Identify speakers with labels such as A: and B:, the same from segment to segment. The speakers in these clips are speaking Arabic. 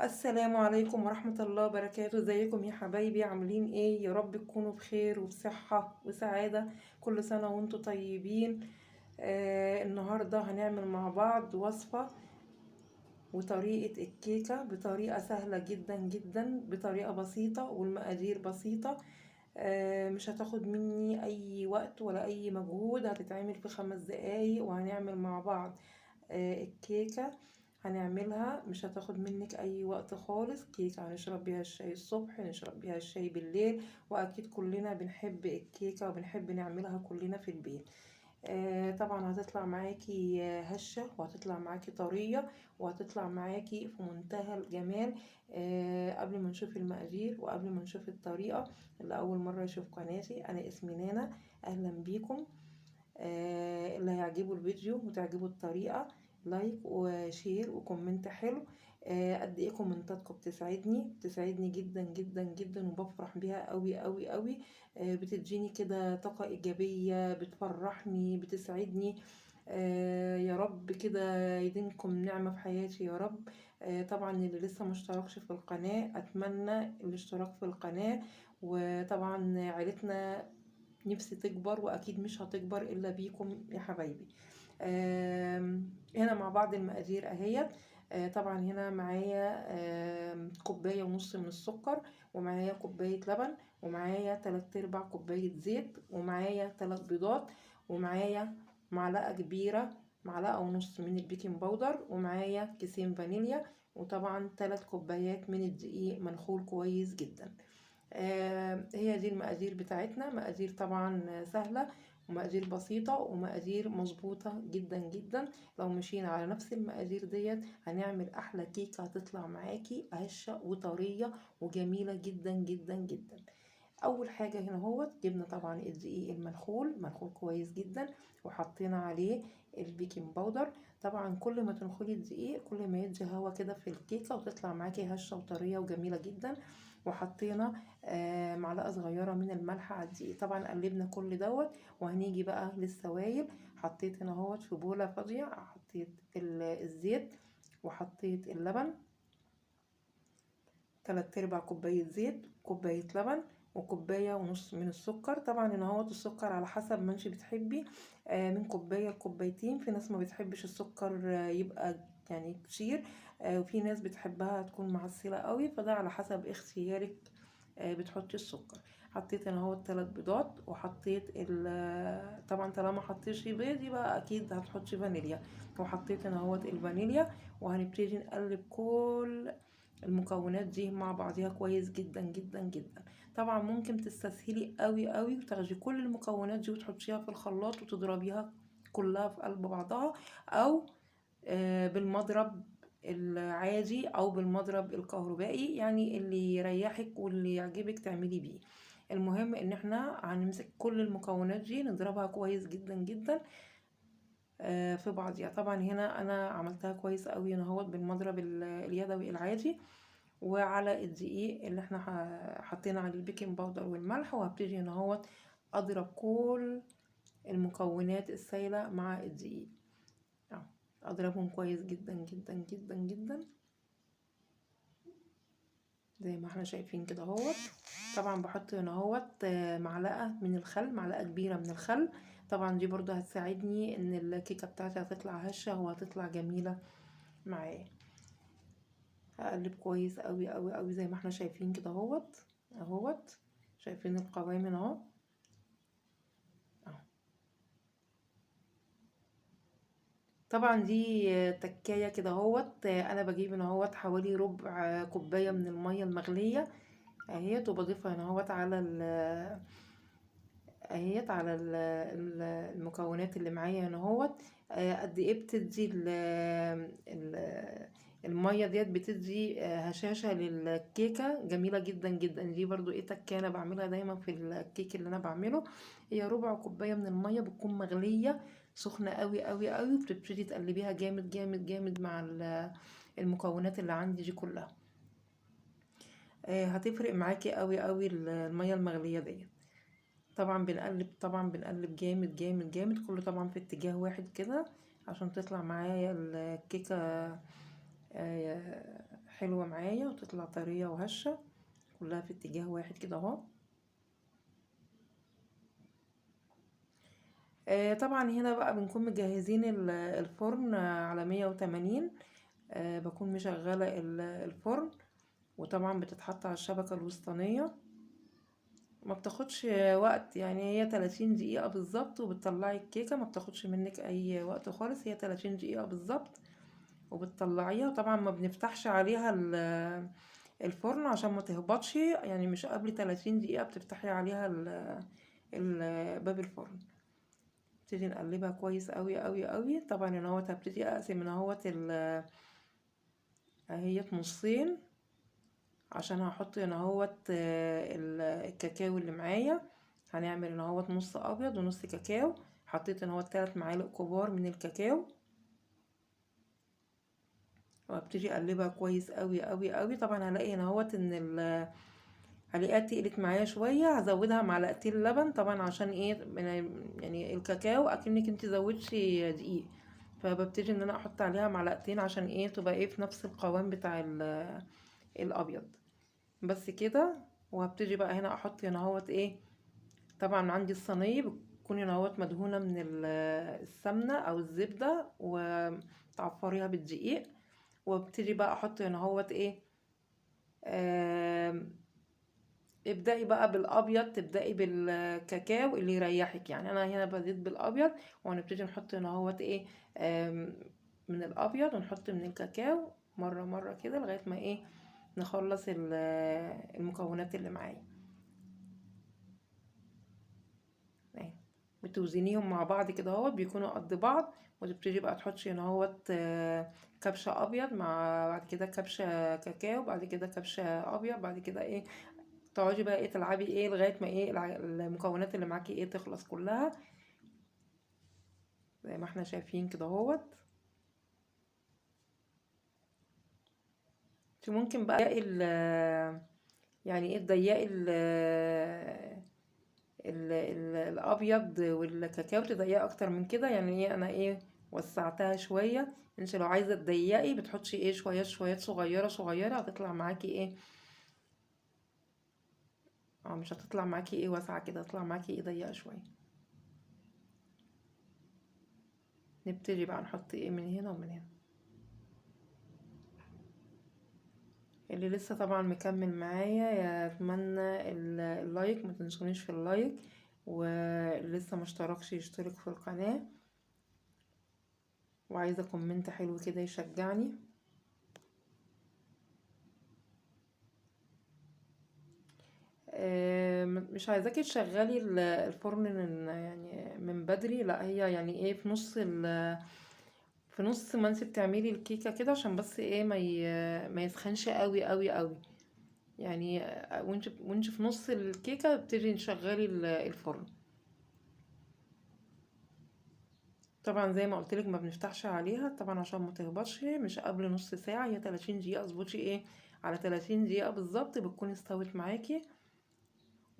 A: السلام عليكم ورحمة الله وبركاته. ازيكم يا حبايبي؟ عاملين ايه؟ يا رب تكونوا بخير وبصحة وسعادة. كل سنة وانتم طيبين. النهاردة هنعمل مع بعض وصفة وطريقة الكيكة بطريقة سهلة جدا جدا، بطريقة بسيطة والمقادير بسيطة. مش هتاخد مني اي وقت ولا اي مجهود، هتتعمل في 5 دقايق وهنعمل مع بعض الكيكة. هنعملها مش هتاخد منك اي وقت خالص. كيكة هنشرب بيها الشاي الصبح، نشرب بيها الشاي بالليل، واكيد كلنا بنحب الكيكة وبنحب نعملها كلنا في البيت. طبعا هتطلع معاكي هشة، وهتطلع معاكي طرية، وهتطلع معاكي في منتهى الجمال. قبل ما نشوف المقادير وقبل ما نشوف الطريقة، اللي أول مرة يشوف قناتي، أنا اسمي نانا. أهلا بيكم. اللي هيعجبه الفيديو وتعجبه الطريقة، لايك وشير وكومنت حلو. قد ايه كومنتاتكم بتسعدني جدا جدا جدا، وبفرح بيها قوي قوي قوي. بتديني كده طاقة إيجابية، بتفرحني بتسعدني. يا رب كده يديمكم نعمة في حياتي يا رب. طبعا اللي لسه مشتركش في القناة، أتمنى الاشتراك في القناة. وطبعا عيلتنا نفسي تكبر، واكيد مش هتكبر الا بيكم يا حبايبي. هنا مع بعض المقادير اهيت. طبعا هنا معايا كوباية ونص من السكر، ومعايا كوباية لبن، ومعايا 3/4 كوباية زيت، ومعايا 3 بيضات، ومعايا معلقة كبيرة، معلقة ونص من البيكنج باودر، ومعايا كيسين فانيليا، وطبعا 3 كوبايات من الدقيق منخول كويس جدا. هي دي المقادير بتاعتنا. مقادير طبعا سهلة، ومقادير بسيطة، ومقادير مظبوطة جدا جدا. لو مشينا على نفس المقادير ديت هنعمل أحلى كيكة، هتطلع معاكي هشة وطرية وجميلة جدا جدا جدا. أول حاجة هنا هو جبنا طبعا الدقيق المنخول، منخول كويس جدا، وحطينا عليه البيكنج باودر. طبعا كل ما تنخلي الدقيق كل ما يدي هوا كده في الكيكة، وتطلع معاكي هشة وطرية وجميلة جدا. وحطينا معلقة صغيرة من الملح على الدقيق. طبعا قلبنا كل دوت، وهنيجي بقى للسوائل. حطيت هنا اهوت في بولة فاضية، حطيت الزيت، وحطيت اللبن، 3/4 كوباية زيت، كوباية لبن، وكوباية ونص من السكر. طبعا هنا اهوت السكر على حسب ما انت بتحبي، من كوباية لكوبايتين. في ناس ما بتحبش السكر يبقى يعني كتير، وفي ناس بتحبها تكون معسلة قوي، فده على حسب اختيارك. بتحطي السكر. حطيت انا اهو 3 بيضات، وحطيت طبعا طالما حطيتي بيض يبقى اكيد هتحطي فانيليا. وحطيت انا اهو الفانيليا، وهنبتدي نقلب كل المكونات دي مع بعضيها كويس جدا جدا جدا. طبعا ممكن تستسهلي قوي قوي وتاخدي كل المكونات دي وتحطيها في الخلاط وتضربيها كلها في قلب بعضها، او بالمضرب العادي او بالمضرب الكهربائي، يعني اللي يريحك واللي يعجبك تعملي بيه. المهم ان احنا هنمسك كل المكونات دي نضربها كويس جدا جدا في بعضيها. طبعا هنا انا عملتها كويس قوي هنا اهوت بالمضرب اليدوي العادي، وعلى الدقيق اللي احنا حطينا عليه البيكنج باودر والملح. وهبتدي هنا اهوت اضرب كل المكونات السائلة مع الدقيق، اضربهم كويس جدا جدا جدا جدا زي ما احنا شايفين كده اهوت. طبعا بحط هنا اهوت معلقة من الخل، معلقة كبيرة من الخل. طبعا دي برضو هتساعدني ان الكيكة بتاعتي هتطلع هشة وهتطلع جميلة معايا. هقلب كويس قوي قوي قوي زي ما احنا شايفين كده اهوت. شايفين القوام هنا اهو. طبعا دي تكاية كده اهوت. انا بجيب هنا اهوت حوالي ربع كوباية من المية المغلية اهيت، وبضيفها هنا اهوت على اهيت على المكونات اللي معايا هنا اهوت. قد ايه بتدي المية ديت بتدي هشاشة للكيكة جميلة جدا جدا. دي برضو ايه تكة انا بعملها دايما في الكيك اللي انا بعمله. هي ربع كوباية من المية بتكون مغلية سخنة قوي قوي قوي، وبتبتدي تقلبيها جامد جامد جامد مع المكونات اللي عندي دي كلها. هتفرق معاكي قوي قوي المية المغلية ديت. طبعا بنقلب جامد جامد جامد، كله طبعا في اتجاه واحد كده عشان تطلع معايا الكيكة حلوة معايا وتطلع طرية وهشة كلها في اتجاه واحد كده اهو. طبعا هنا بقى بنكون مجهزين الفرن على 180. بكون مشغلة الفرن، وطبعا بتتحط على الشبكة الوسطانية. ما بتاخدش وقت، يعني هي 30 دقيقة بالظبط وبتطلعي الكيكة، ما بتاخدش منك اي وقت خالص، هي 30 دقيقة بالظبط وبتطلعيها. طبعا ما بنفتحش عليها الفرن عشان ما تهبطش، يعني مش قبل 30 دقيقة بتفتحي عليها باب الفرن. نبتدي نقلبها كويس قوي قوي قوي. طبعا هنا اهوت هبتدي اقسم هنا اهوت اهيت نصين، عشان هحط هنا اهوت الكاكاو اللي معايا. هنعمل هنا اهوت نص ابيض ونص كاكاو. حطيت هنا اهوت 3 معالق كبار من الكاكاو، وابتدي اقلبها كويس قوي قوي قوي. طبعا هلاقي هنا اهوت ان هلاقيها تقلت معايا شويه، هزودها معلقتين لبن طبعا عشان ايه، يعني الكاكاو اكنك انت زودتي دقيق، فببتدي ان انا احط عليها معلقتين عشان ايه تبقى ايه في نفس القوام بتاع الابيض. بس كده. وهبتدي بقى هنا احط هنا اهوت ايه، طبعا عندي الصينيه بتكون هنا اهوت مدهونه من السمنه او الزبده وتعفريها بالدقيق. وابتدي بقى احط هنا اهوت ايه، ابدأي بقى بالابيض، تبدأي بالكاكاو اللي يريحك. يعني انا هنا بديت بالابيض، وهنبتدي نحط هنا اهوت ايه، من الابيض، ونحط من الكاكاو مره مره كده لغايه ما ايه نخلص المكونات اللي معايا. اهي بتوزنيهم مع بعض كده اهوت بيكونوا قد بعض. وتبتدي بقى تحطي هنا اهوت كبشه ابيض، مع بعد كده كبشه كاكاو، بعد كده كبشه ابيض، بعد كده ايه تقعدي بقى ايه تلعبي ايه لغايه ما ايه المكونات اللي معاكي ايه تخلص كلها، زي ما احنا شايفين كده اهوت. انت ممكن بقى يعني ايه تضيقي الابيض والكاكاو، تضيقي اكتر من كده. يعني ايه انا ايه وسعتها شويه. انت لو عايزه تضيقي بتحطي ايه شويات شويات صغيره صغيره، هتطلع معاكي ايه مش هتطلع معاكي ايه واسعه كده، هتطلع معاكي ايه ضيقه شويه. نبتدي بقى نحط ايه من هنا ومن هنا. اللي لسه طبعا مكمل معايا يتمنى اللايك، ما تنسونيش في اللايك، واللي لسه مشتركش يشترك في القناة، وعايزة كومنت حلو كده يشجعني. مش عايزاكي تشغلي الفرن يعني من بدري، لا هي يعني ايه في نص ما انت بتعملي الكيكة كده، عشان بس ايه ما يسخنش قوي قوي قوي. يعني وانت في نص الكيكة بتبتدي تشغلي الفرن. طبعا زي ما قلتلك ما بنفتحش عليها طبعا عشان ما تهبطش، مش قبل نص ساعة، هي 30 دقيقة. اظبطي ايه على 30 دقيقة بالظبط بتكون استوت معاكي.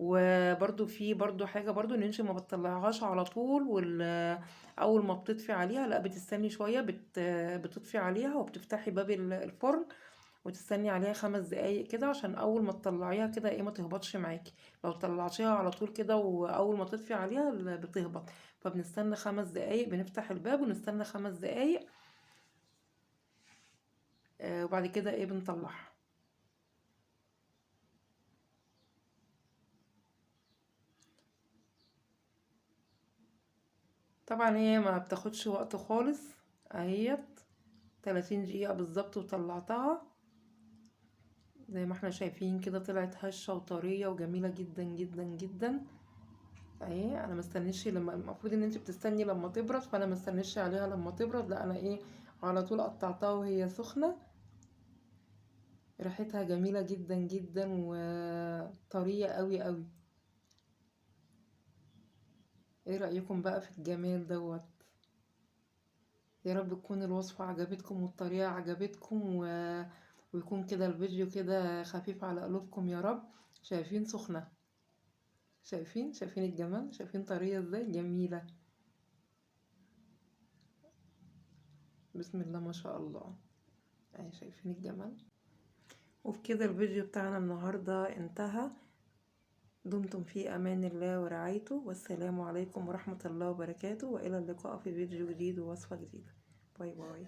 A: وبرده في حاجة برضو ان انت ما بتطلعهاش على طول، اول ما بتطفي عليها لا بتستني شوية، بتطفي عليها وبتفتحي باب الفرن وتستني عليها 5 دقايق كده، عشان اول ما تطلعيها كده ايه ما تهبطش معاكي. لو طلعتيها على طول كده واول ما تطفي عليها بتهبط. فبنستنى 5 دقايق، بنفتح الباب ونستنى 5 دقايق. وبعد كده ايه بنطلعها. طبعا هي ما بتاخدش وقت خالص، اهيت 30 دقيقة بالظبط وطلعتها. زي ما احنا شايفين كده طلعت هشة وطرية وجميلة جدا جدا جدا. اهي انا مستنيش، لما المفروض ان انت بتستني لما تبرد، فانا مستنيش عليها لما تبرد، لا انا ايه على طول قطعتها وهي سخنة. ريحتها جميلة جدا جدا وطرية قوي قوي. ايه رأيكم بقى في الجمال دوت؟ يا رب تكون الوصفة عجبتكم والطريقة عجبتكم ويكون كده الفيديو كده خفيف على قلوبكم يا رب. شايفين سخنة، شايفين الجمال، شايفين طريقة ازاي جميلة. بسم الله ما شاء الله. اهي شايفين الجمال. وبكده الفيديو بتاعنا النهاردة انتهى. دمتم في امان الله ورعايته، والسلام عليكم ورحمة الله وبركاته، والى اللقاء في فيديو جديد ووصفة جديدة. باي باي.